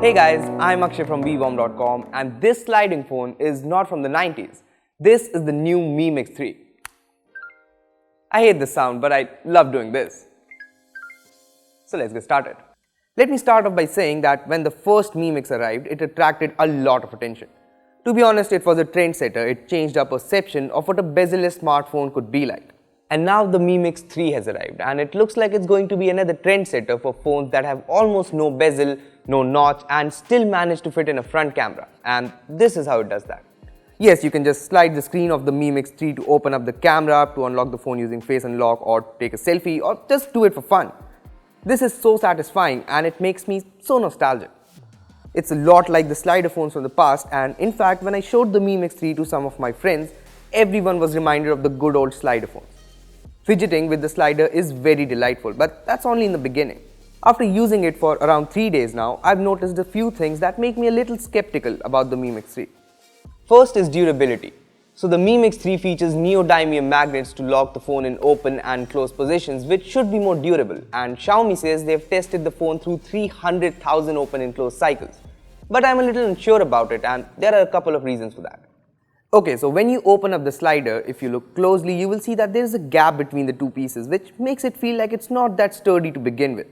Hey guys, I'm Akshay from vworm.com and this sliding phone is not from the 90s. This is the new Mi Mix 3. I hate this sound, but I love doing this. So let's get started. Let me start off by saying that when the first Mi Mix arrived, it attracted a lot of attention. To be honest, it was a trendsetter. It changed our perception of what a bezel-less smartphone could be like. And now the Mi Mix 3 has arrived and it looks like it's going to be another trendsetter for phones that have almost no bezel, no notch and still manage to fit in a front camera. And this is how it does that. Yes, you can just slide the screen of the Mi Mix 3 to open up the camera, to unlock the phone using Face Unlock or take a selfie or just do it for fun. This is so satisfying and it makes me so nostalgic. It's a lot like the slider phones from the past, and in fact when I showed the Mi Mix 3 to some of my friends, everyone was reminded of the good old slider phones. Fidgeting with the slider is very delightful, but that's only in the beginning. After using it for around 3 days now, I've noticed a few things that make me a little skeptical about the Mi Mix 3. First is durability. So the Mi Mix 3 features neodymium magnets to lock the phone in open and closed positions, which should be more durable, and Xiaomi says they've tested the phone through 300,000 open and closed cycles. But I'm a little unsure about it and there are a couple of reasons for that. Okay, so when you open up the slider, if you look closely, you will see that there is a gap between the two pieces, which makes it feel like it's not that sturdy to begin with.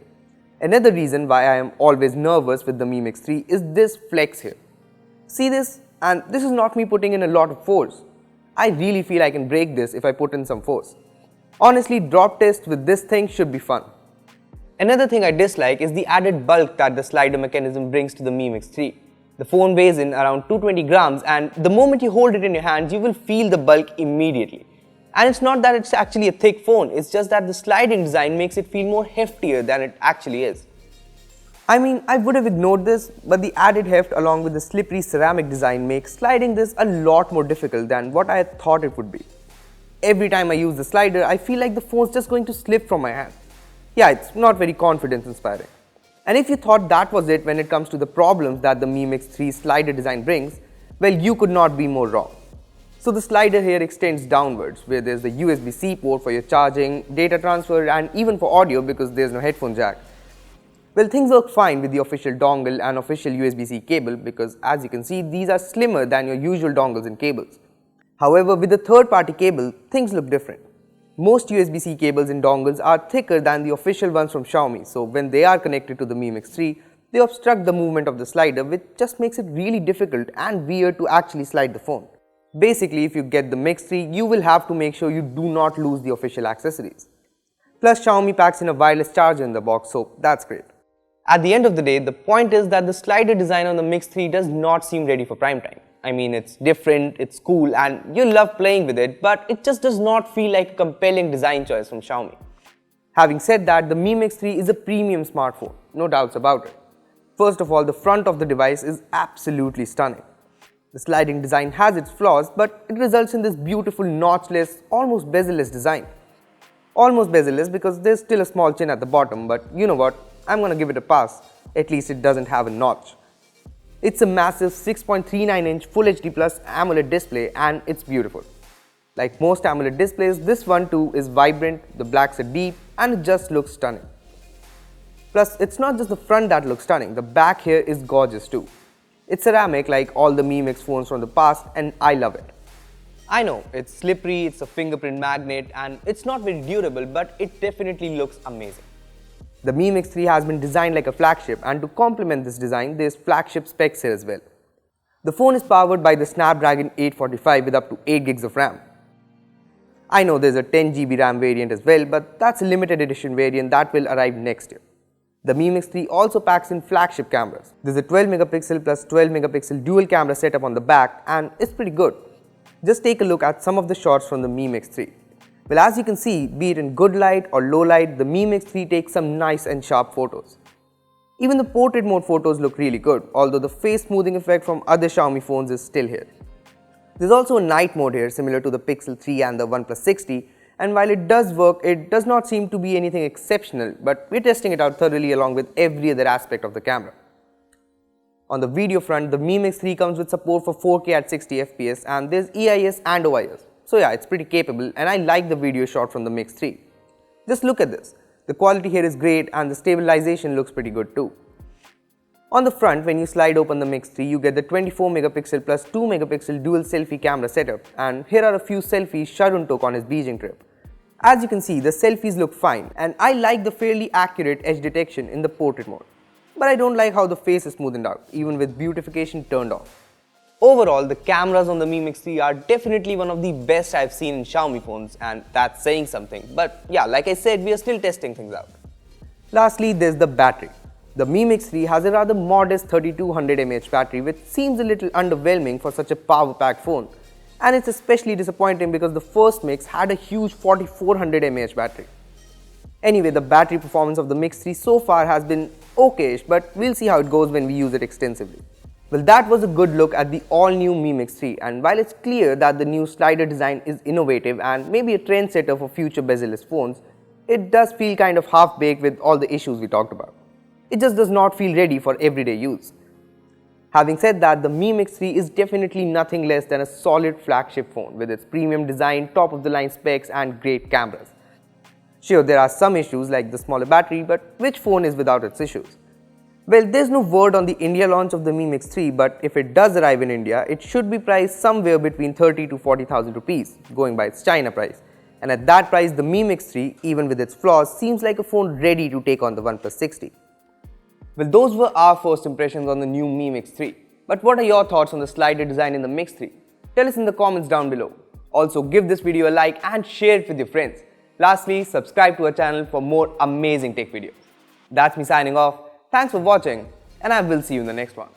Another reason why I am always nervous with the Mi Mix 3 is this flex here. See this? And this is not me putting in a lot of force. I really feel I can break this if I put in some force. Honestly, drop tests with this thing should be fun. Another thing I dislike is the added bulk that the slider mechanism brings to the Mi Mix 3. The phone weighs in around 220 grams and the moment you hold it in your hands, you will feel the bulk immediately. And it's not that it's actually a thick phone, it's just that the sliding design makes it feel more heftier than it actually is. I mean, I would have ignored this, but the added heft along with the slippery ceramic design makes sliding this a lot more difficult than what I had thought it would be. Every time I use the slider, I feel like the phone's just going to slip from my hand. Yeah, it's not very confidence inspiring. And if you thought that was it when it comes to the problems that the Mi Mix 3 slider design brings, well, you could not be more wrong. So the slider here extends downwards, where there's the USB-C port for your charging, data transfer and even for audio because there's no headphone jack. Well, things work fine with the official dongle and official USB-C cable because as you can see, these are slimmer than your usual dongles and cables. However, with the third-party cable, things look different. Most USB-C cables and dongles are thicker than the official ones from Xiaomi, so when they are connected to the Mi Mix 3, they obstruct the movement of the slider, which just makes it really difficult and weird to actually slide the phone. Basically, if you get the Mix 3, you will have to make sure you do not lose the official accessories. Plus, Xiaomi packs in a wireless charger in the box, so that's great. At the end of the day, the point is that the slider design on the Mix 3 does not seem ready for prime time. I mean, it's different, it's cool and you love playing with it, but it just does not feel like a compelling design choice from Xiaomi. Having said that, the Mi Mix 3 is a premium smartphone, no doubts about it. First of all, the front of the device is absolutely stunning. The sliding design has its flaws, but it results in this beautiful notchless, almost bezel-less design. Almost bezel-less because there's still a small chin at the bottom, but you know what, I'm gonna give it a pass. At least it doesn't have a notch. It's a massive 6.39-inch Full HD Plus AMOLED display and it's beautiful. Like most AMOLED displays, this one too is vibrant, the blacks are deep and it just looks stunning. Plus, it's not just the front that looks stunning, the back here is gorgeous too. It's ceramic like all the Mi Mix phones from the past and I love it. I know, it's slippery, it's a fingerprint magnet and it's not very durable, but it definitely looks amazing. The Mi Mix 3 has been designed like a flagship and to complement this design, there's flagship specs here as well. The phone is powered by the Snapdragon 845 with up to 8 gigs of RAM. I know there's a 10 GB RAM variant as well, but that's a limited edition variant that will arrive next year. The Mi Mix 3 also packs in flagship cameras. There's a 12 megapixel plus 12 megapixel dual camera setup on the back and it's pretty good. Just take a look at some of the shots from the Mi Mix 3. Well, as you can see, be it in good light or low light, the Mi Mix 3 takes some nice and sharp photos. Even the portrait mode photos look really good, although the face smoothing effect from other Xiaomi phones is still here. There's also a night mode here similar to the Pixel 3 and the OnePlus 60, and while it does work, it does not seem to be anything exceptional, but we're testing it out thoroughly along with every other aspect of the camera. On the video front, the Mi Mix 3 comes with support for 4K at 60 FPS and there's EIS and OIS. So yeah, it's pretty capable and I like the video shot from the Mix 3. Just look at this. The quality here is great and the stabilization looks pretty good too. On the front, when you slide open the Mix 3, you get the 24 megapixel plus 2 megapixel dual selfie camera setup, and here are a few selfies Sharun took on his Beijing trip. As you can see, the selfies look fine, and I like the fairly accurate edge detection in the portrait mode. But I don't like how the face is smoothened out, even with beautification turned off. Overall, the cameras on the Mi Mix 3 are definitely one of the best I've seen in Xiaomi phones, and that's saying something. But yeah, like I said, we are still testing things out. Lastly, there's the battery. The Mi Mix 3 has a rather modest 3200 mAh battery, which seems a little underwhelming for such a power-packed phone. And it's especially disappointing because the first Mix had a huge 4400 mAh battery. Anyway, the battery performance of the Mix 3 so far has been okayish, but we'll see how it goes when we use it extensively. Well, that was a good look at the all-new Mi Mix 3, and while it's clear that the new slider design is innovative and maybe a trendsetter for future bezel-less phones, it does feel kind of half-baked with all the issues we talked about. It just does not feel ready for everyday use. Having said that, the Mi Mix 3 is definitely nothing less than a solid flagship phone with its premium design, top-of-the-line specs and great cameras. Sure, there are some issues like the smaller battery, but which phone is without its issues? Well, there's no word on the India launch of the Mi Mix 3, but if it does arrive in India, it should be priced somewhere between 30 to 40,000 rupees, going by its China price. And at that price, the Mi Mix 3, even with its flaws, seems like a phone ready to take on the OnePlus 60. Well, those were our first impressions on the new Mi Mix 3. But what are your thoughts on the slider design in the Mix 3? Tell us in the comments down below. Also, give this video a like and share it with your friends. Lastly, subscribe to our channel for more amazing tech videos. That's me signing off. Thanks for watching, and I will see you in the next one.